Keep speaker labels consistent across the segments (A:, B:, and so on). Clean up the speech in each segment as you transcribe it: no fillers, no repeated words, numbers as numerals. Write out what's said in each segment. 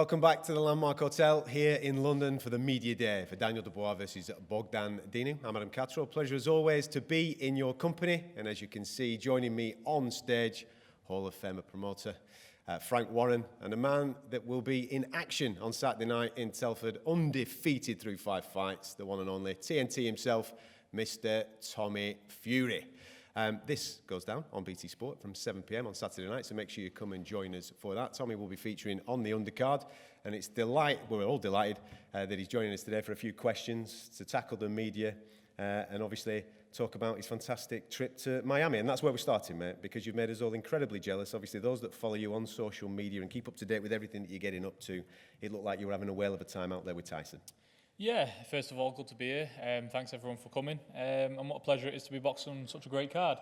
A: Welcome back to the Landmark Hotel here in London for the Media Day for Daniel Dubois versus Bogdan Dinu. I'm Adam Cattrall. Pleasure as always to be in your company. And as you can see, joining me on stage, Hall of Famer promoter Frank Warren, and a man that will be in action on Saturday night in Telford, undefeated through 5 fights, the one and only TNT himself, Mr. Tommy Fury. This goes down on BT Sport from 7 p.m. on Saturday night, so make sure you come and join us for that. Tommy will be featuring on the undercard, and we're all delighted that he's joining us today for a few questions to tackle the media and obviously talk about his fantastic trip to Miami. And that's where we're starting, mate, because you've made us all incredibly jealous. Obviously, those that follow you on social media and keep up to date with everything that you're getting up to, it looked like you were having a whale of a time out there with Tyson.
B: Yeah, first of all, good to be here. Thanks everyone for coming. And what a pleasure it is to be boxing on such a great card.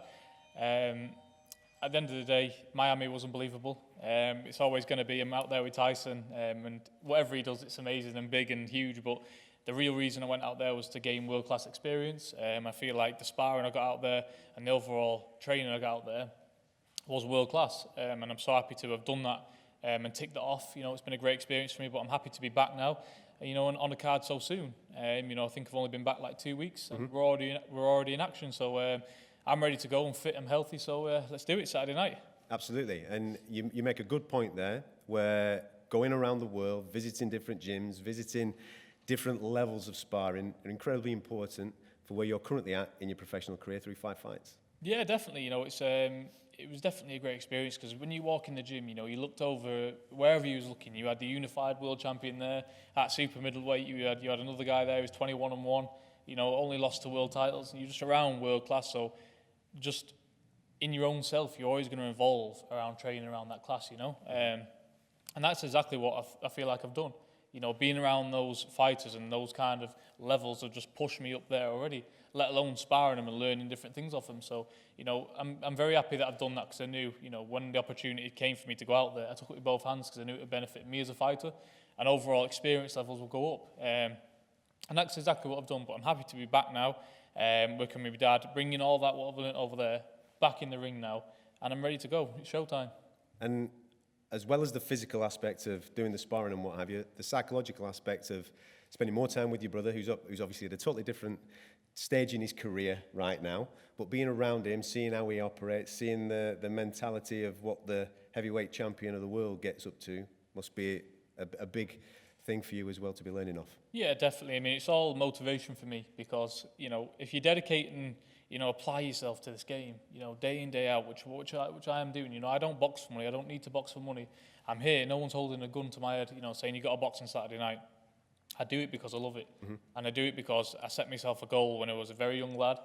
B: At the end of the day, Miami was unbelievable. It's always going to be him out there with Tyson. And whatever he does, it's amazing and big and huge. But the real reason I went out there was to gain world-class experience. I feel like the sparring I got out there and the overall training I got out there was world-class. And I'm so happy to have done that and ticked that off. You know, it's been a great experience for me, but I'm happy to be back now. You know, on the card so soon. You know, I think I've only been back like 2 weeks, and we're already in action. So I'm ready to go and fit and healthy. So let's do it Saturday night.
A: Absolutely, and you make a good point there, where going around the world, visiting different gyms, visiting different levels of sparring are incredibly important for where you're currently at in your professional career through 5 fights. Yeah,
B: definitely. You know, it was definitely a great experience because when you walk in the gym, you know, you looked over wherever you was looking. You had the unified world champion there at super middleweight. You had another guy there who's 21-1. You know, only lost to world titles, and you're just around world class. So, just in your own self, you're always going to evolve around training around that class. You know, and that's exactly what I feel like I've done. You know, being around those fighters and those kind of levels have just pushed me up there already, let alone sparring them and learning different things off them. So, you know, I'm very happy that I've done that because I knew, you know, when the opportunity came for me to go out there, I took it with both hands because I knew it would benefit me as a fighter and overall experience levels will go up. And that's exactly what I've done. But I'm happy to be back now, working with my dad, bringing all that what I've learned over there back in the ring now, and I'm ready to go. It's showtime.
A: And as well as the physical aspect of doing the sparring and what have you, the psychological aspect of spending more time with your brother, who's obviously at a totally different stage in his career right now, but being around him, seeing how he operates, seeing the mentality of what the heavyweight champion of the world gets up to, must be a big thing for you as well to be learning off.
B: Yeah, definitely. I mean, it's all motivation for me because, you know, if you dedicate and, you know, apply yourself to this game, you know, day in, day out, which I am doing. You know, I don't box for money. I don't need to box for money. I'm here. No one's holding a gun to my head, you know, saying you got to box on Saturday night. I do it because I love it. And I do it because I set myself a goal when I was a very young lad,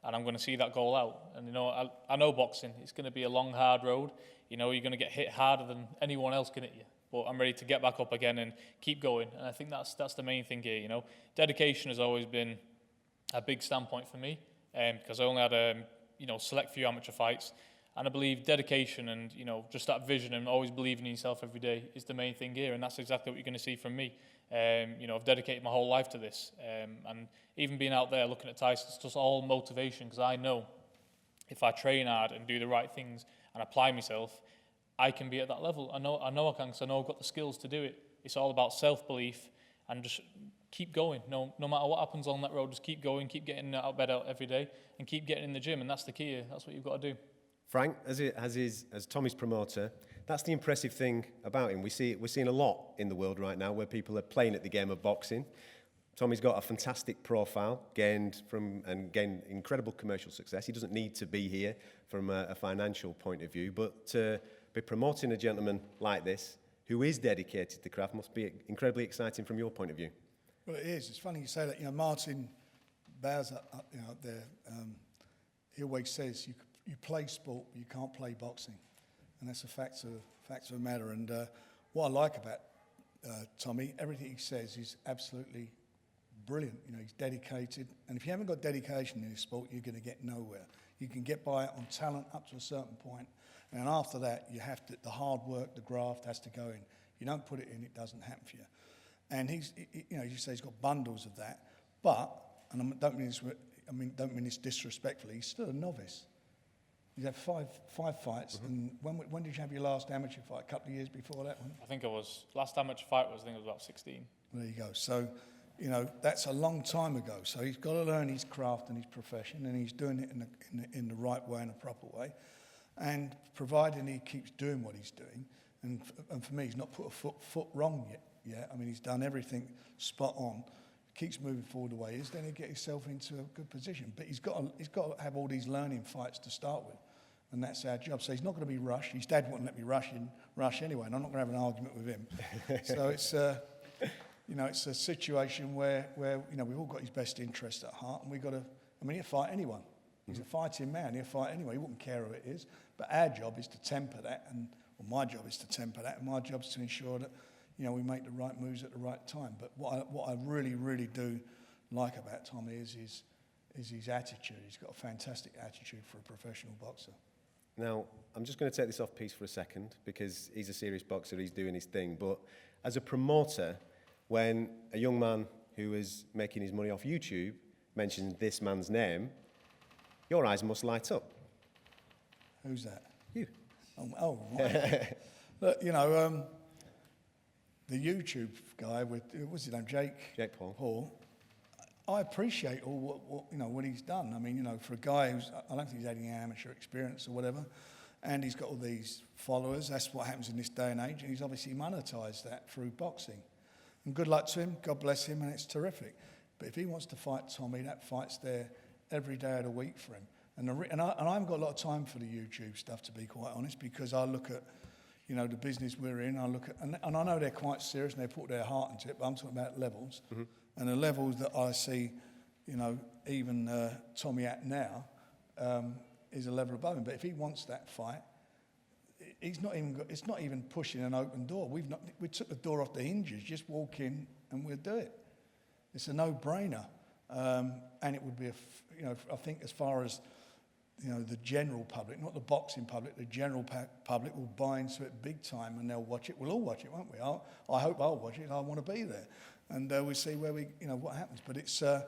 B: and I'm going to see that goal out. And, you know, I know boxing. It's going to be a long, hard road. You know, you're going to get hit harder than anyone else can hit you. But I'm ready to get back up again and keep going. And I think that's the main thing here, you know. Dedication has always been a big standpoint for me. Because I only had you know, select few amateur fights, and I believe dedication and, you know, just that vision and always believing in yourself every day is the main thing here, and that's exactly what you're going to see from me. You know, I've dedicated my whole life to this, and even being out there looking at Tyson, it's just all motivation because I know if I train hard and do the right things and apply myself, I can be at that level. I know I can because I know I've got the skills to do it. It's all about self-belief and just keep going. No matter what happens on that road, just keep going, keep getting out of bed every day, and keep getting in the gym. And that's the key here. That's what you've got to do.
A: Frank, as Tommy's promoter, that's the impressive thing about him. We're seeing a lot in the world right now where people are playing at the game of boxing. Tommy's got a fantastic profile, gained incredible commercial success. He doesn't need to be here from a financial point of view, but to be promoting a gentleman like this, who is dedicated to the craft, must be incredibly exciting from your point of view.
C: Well, it is. It's funny you say that. You know, Martin Bowers, you know, up there, he always says you play sport, but you can't play boxing, and that's a fact of the matter. And what I like about Tommy, everything he says is absolutely brilliant. You know, he's dedicated, and if you haven't got dedication in this sport, you're going to get nowhere. You can get by on talent up to a certain point, and after that, you have to. The hard work, the graft has to go in. You don't put it in, it doesn't happen for you. And you know, you say he's got bundles of that, but, and don't mean this disrespectfully, he's still a novice. He's had five fights. And when did you have your last amateur fight? A couple of years before that one?
B: I think last amateur fight was, I think it was about 16.
C: There you go. So, you know, that's a long time ago. So he's got to learn his craft and his profession, and he's doing it in the right way, in a proper way. And providing he keeps doing what he's doing, and for me, he's not put a foot wrong yet. I mean, he's done everything spot on. Keeps moving forward the way he is, then he'll get himself into a good position. But he's got to have all these learning fights to start with, and that's our job. So he's not going to be rushed. His dad wouldn't let me rush anyway, and I'm not going to have an argument with him. So it's you know, it's a situation where you know, we've all got his best interest at heart, and we've got to. I mean, he'll fight anyone. He's a fighting man. He'll fight anyway. He wouldn't care who it is. But our job is to temper that, my job is to temper that, and my job is to ensure that, you know, we make the right moves at the right time. But what I really, really do like about Tommy is his attitude. He's got a fantastic attitude for a professional boxer.
A: Now, I'm just going to take this off piece for a second because he's a serious boxer, he's doing his thing. But as a promoter, when a young man who is making his money off YouTube mentions this man's name, your eyes must light up.
C: Who's that?
A: You.
C: Oh right. Look, you know, the YouTube guy with, what's his name, Jake Paul. I appreciate all what he's done. I mean, you know, for a guy who's, I don't think he's had any amateur experience or whatever, and he's got all these followers. That's what happens in this day and age, and he's obviously monetised that through boxing. And good luck to him. God bless him, and it's terrific. But if he wants to fight Tommy, that fight's there every day of the week for him. And I haven't got a lot of time for the YouTube stuff, to be quite honest, because I look at, you know, the business we're in. I look at, and I know they're quite serious and they put their heart into it, but I'm talking about levels. Mm-hmm. And the levels that I see, you know, even Tommy at now, is a level above him. But if he wants that fight, it's not even pushing an open door. We took the door off the hinges. Just walk in and we'll do it. It's a no-brainer, and it would be you know, I think as far as, you know, the general public, not the boxing public, the general public will buy into it big time, and they'll watch it. We'll all watch it, won't we? I hope I'll watch it. I want to be there, and we'll see where what happens. But it's an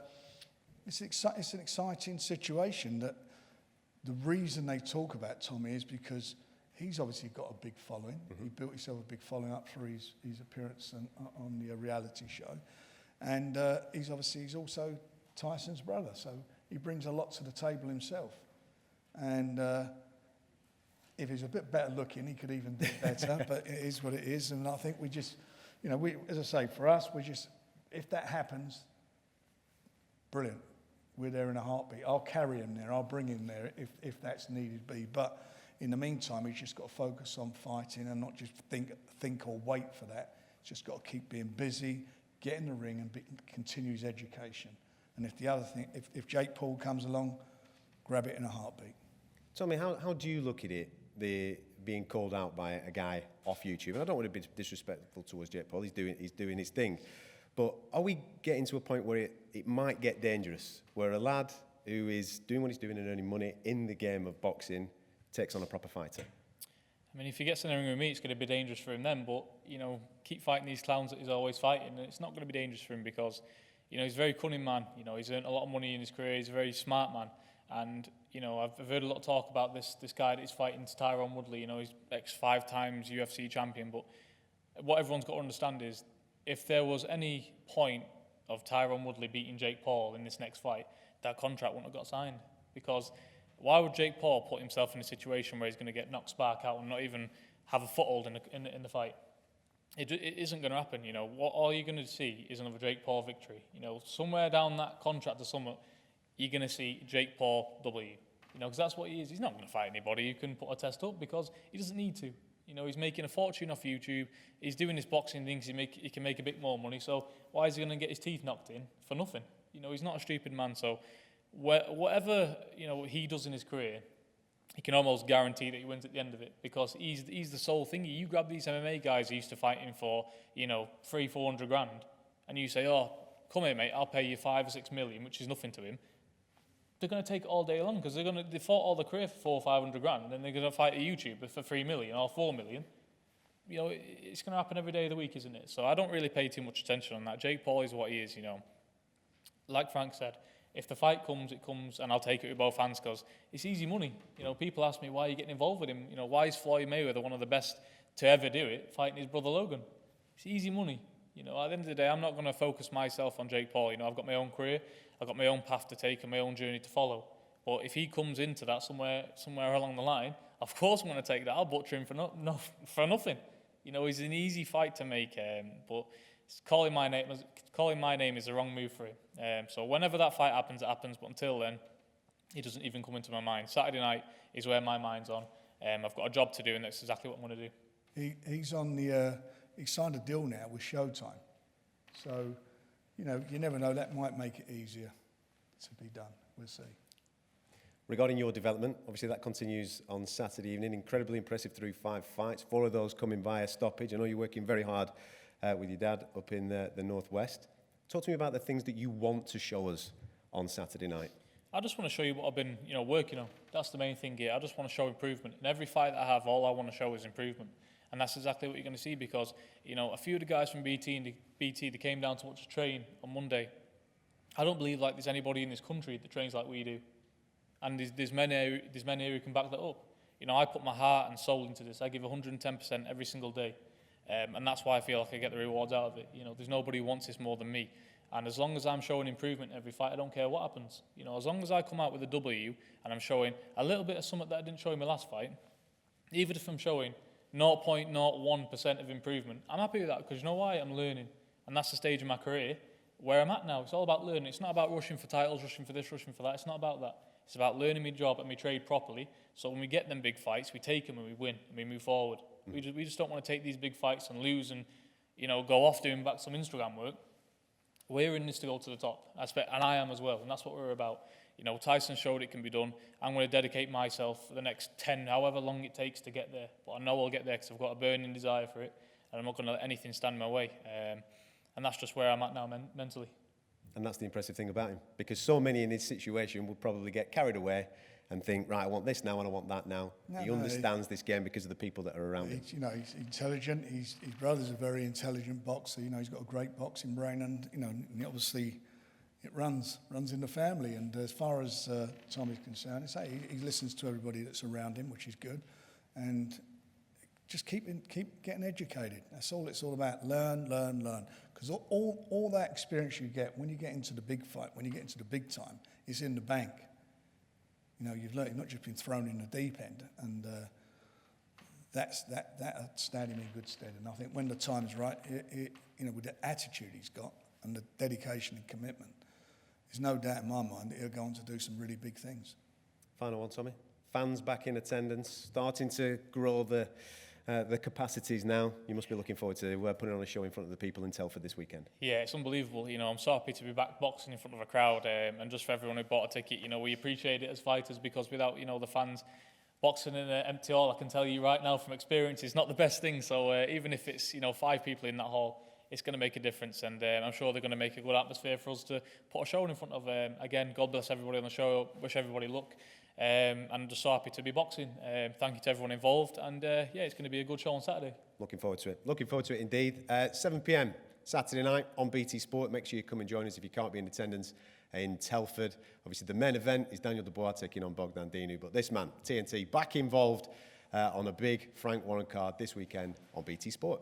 C: exciting situation. That the reason they talk about Tommy is because he's obviously got a big following. Mm-hmm. He built himself a big following up through his appearance on the reality show, and he's also Tyson's brother, so he brings a lot to the table himself. And if he's a bit better looking, he could even do better. But it is what it is, and I think we just, you know, as I say, for us, if that happens, brilliant. We're there in a heartbeat. I'll carry him there. I'll bring him there if that's needed be. But in the meantime, he's just got to focus on fighting and not just think or wait for that. He's just got to keep being busy, get in the ring, and continue his education. And if the other thing, if Jake Paul comes along, grab it in a heartbeat.
A: Tommy, how do you look at it, the being called out by a guy off YouTube? And I don't want to be disrespectful towards Jake Paul. He's doing his thing. But are we getting to a point where it might get dangerous, where a lad who is doing what he's doing and earning money in the game of boxing takes on a proper fighter?
B: I mean, if he gets in the ring with me, it's going to be dangerous for him then. But, you know, keep fighting these clowns that he's always fighting, and it's not going to be dangerous for him because, you know, he's a very cunning man. You know, he's earned a lot of money in his career. He's a very smart man. And, you know, I've heard a lot of talk about this guy that he's fighting, Tyron Woodley. You know, he's ex-5 times UFC champion. But what everyone's got to understand is if there was any point of Tyron Woodley beating Jake Paul in this next fight, that contract wouldn't have got signed. Because why would Jake Paul put himself in a situation where he's going to get knocked spark out and not even have a foothold in the fight? It isn't going to happen, you know. All you're going to see is another Jake Paul victory. You know, somewhere down that contract or somewhere, you're going to see Jake Paul W. You know, because that's what he is. He's not going to fight anybody who can put a test up because he doesn't need to. You know, he's making a fortune off YouTube. He's doing his boxing things. He can make a bit more money. So why is he going to get his teeth knocked in for nothing? You know, he's not a stupid man. So whatever, you know, he does in his career, he can almost guarantee that he wins at the end of it because he's the sole thing. You grab these MMA guys who used to fight him for, you know, 300-400 grand, and you say, oh, come here, mate, I'll pay you 5 or 6 million, which is nothing to him. They're going to take it all day long because they fought all the career for 400 or 500 grand, and then they're going to fight a YouTuber for 3 million or 4 million. You know, it's going to happen every day of the week, isn't it? So I don't really pay too much attention on that. Jake Paul is what he is, you know. Like Frank said, If the fight comes, it comes, and I'll take it with both hands because it's easy money. You know, people ask me, why are you getting involved with him? You know, why is Floyd Mayweather one of the best to ever do it, fighting his brother Logan? It's easy money. You know, at the end of the day, I'm not going to focus myself on Jake Paul. You know, I've got my own career, I've got my own path to take and my own journey to follow. But if he comes into that somewhere along the line, of course I'm going to take that. I'll butcher him for nothing. You know, he's an easy fight to make, but calling my name is the wrong move for him. So whenever that fight happens, it happens. But until then, it doesn't even come into my mind. Saturday night is where my mind's on. I've got a job to do, and that's exactly what I'm going to do.
C: He's on the. He signed a deal now with Showtime, so you know you never know. That might make it easier to be done. We'll see.
A: Regarding your development, obviously that continues on Saturday evening. Incredibly impressive through 5 fights. 4 of those coming via stoppage. I know you're working very hard with your dad up in the Northwest. Talk to me about the things that you want to show us on Saturday night.
B: I just want to show you what I've been, working on. That's the main thing here. I just want to show improvement. In every fight that I have, all I want to show is improvement. And that's exactly what you're going to see because, a few of the guys from BT that came down to watch the train on Monday, I don't believe like there's anybody in this country that trains like we do. And there's men here who can back that up. I put my heart and soul into this. I give 110% every single day. And that's why I feel like I get the rewards out of it. There's nobody who wants this more than me. And as long as I'm showing improvement every fight, I don't care what happens. As long as I come out with a W and I'm showing a little bit of something that I didn't show in my last fight, even if I'm showing 0.01% of improvement, I'm happy with that because you know why? I'm learning. And that's the stage of my career where I'm at now. It's all about learning. It's not about rushing for titles, rushing for this, rushing for that. It's not about that. It's about learning my job and my trade properly. So when we get them big fights, we take them and we win and we move forward. We just don't want to take these big fights and lose and, go off doing back some Instagram work. We're in this to go to the top. And I am as well. And that's what we're about. Tyson showed it can be done. I'm going to dedicate myself for the next 10, however long it takes to get there. But I know I'll get there because I've got a burning desire for it. And I'm not going to let anything stand in my way. And that's just where I'm at now mentally.
A: And that's the impressive thing about him, because so many in his situation would probably get carried away and think, right, I want this now and I want that now. He understands this game because of the people that are around him.
C: He's intelligent. His brother's a very intelligent boxer. He's got a great boxing brain, and and obviously it runs in the family. And as far as Tom is concerned, he listens to everybody that's around him, which is good, and just keep getting educated. That's all it's all about. Learn. Because all that experience you get when you get into the big fight, when you get into the big time, is in the bank. You've learned, you've not just been thrown in the deep end, and that's stand him in good stead. And I think when the time's right, with the attitude he's got and the dedication and commitment, there's no doubt in my mind that he'll go on to do some really big things.
A: Final one, Tommy. Fans back in attendance, starting to grow the capacities now. You must be looking forward to putting on a show in front of the people in Telford this weekend. Yeah,
B: it's unbelievable. I'm so happy to be back boxing in front of a crowd, and just for everyone who bought a ticket, we appreciate it as fighters because without, the fans, boxing in an empty hall, I can tell you right now from experience, is not the best thing. So even if it's, 5 people in that hall, it's going to make a difference, and I'm sure they're going to make a good atmosphere for us to put a show in front of. Again, God bless everybody on the show. Wish everybody luck. And I'm just so happy to be boxing. Thank you to everyone involved, and it's going to be a good show on Saturday.
A: Looking forward to it indeed. 7 p.m. Saturday night on BT Sport. Make sure you come and join us if you can't be in attendance in Telford. Obviously the main event is Daniel Dubois taking on Bogdan Dinu, but this man, TNT, back involved on a big Frank Warren card this weekend on BT Sport.